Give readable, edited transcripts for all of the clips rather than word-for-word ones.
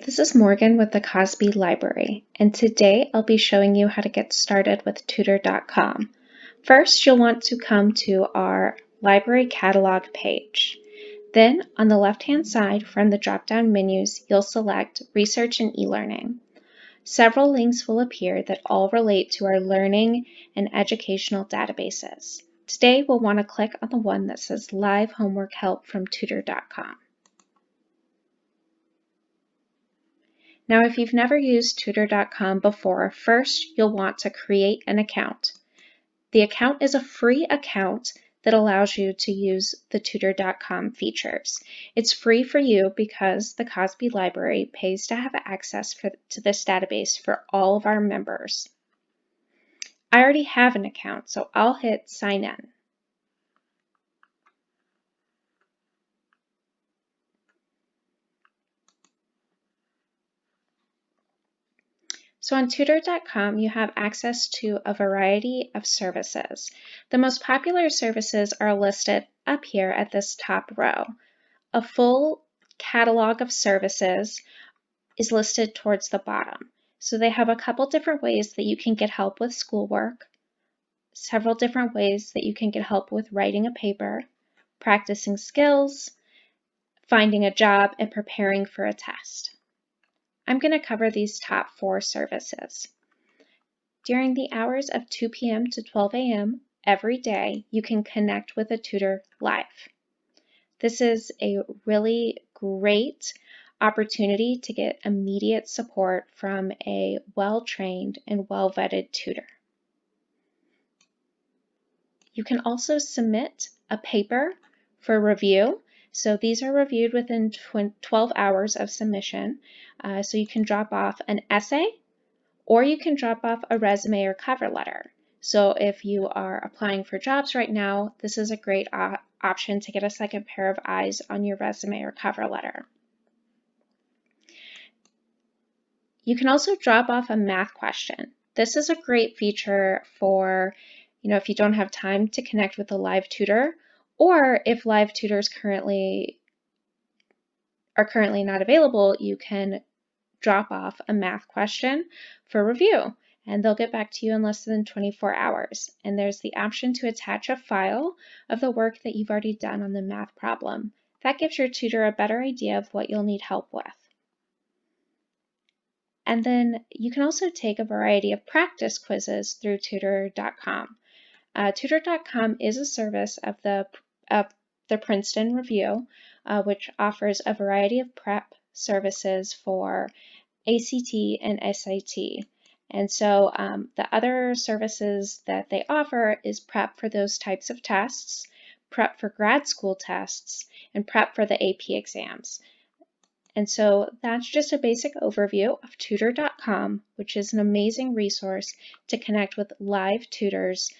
This is Morgan with the Cozby Library, and today I'll be showing you how to get started with tutor.com. First, you'll want to come to our library catalog page. Then, on the left-hand side from the drop-down menus, you'll select Research and eLearning. Several links will appear that all relate to our learning and educational databases. Today, we'll want to click on the one that says Live Homework Help from tutor.com. Now, if you've never used tutor.com before, first you'll want to create an account. The account is a free account that allows you to use the tutor.com features. It's free for you because the Cozby Library pays to have access to this database for all of our members. I already have an account, so I'll hit sign in. So on tutor.com, you have access to a variety of services. The most popular services are listed up here at this top row. A full catalog of services is listed towards the bottom. So they have a couple different ways that you can get help with schoolwork, several different ways that you can get help with writing a paper, practicing skills, finding a job, and preparing for a test. I'm going to cover these top 4 services. During the hours of 2 p.m. to 12 a.m. every day, you can connect with a tutor live. This is a really great opportunity to get immediate support from a well-trained and well-vetted tutor. You can also submit a paper for review. So these are reviewed within 12 hours of submission. So you can drop off an essay, or you can drop off a resume or cover letter. So if you are applying for jobs right now, this is a great option to get a second pair of eyes on your resume or cover letter. You can also drop off a math question. This is a great feature for, if you don't have time to connect with a live tutor, or if live tutors are currently not available, you can drop off a math question for review, and they'll get back to you in less than 24 hours. And there's the option to attach a file of the work that you've already done on the math problem. That gives your tutor a better idea of what you'll need help with. And then you can also take a variety of practice quizzes through tutor.com. Tutor.com is a service of the Princeton Review, which offers a variety of prep services for ACT and SAT. And so the other services that they offer is prep for those types of tests, prep for grad school tests, and prep for the AP exams. And so that's just a basic overview of tutor.com, which is an amazing resource to connect with live tutors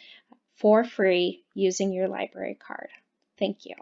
for free using your library card. Thank you.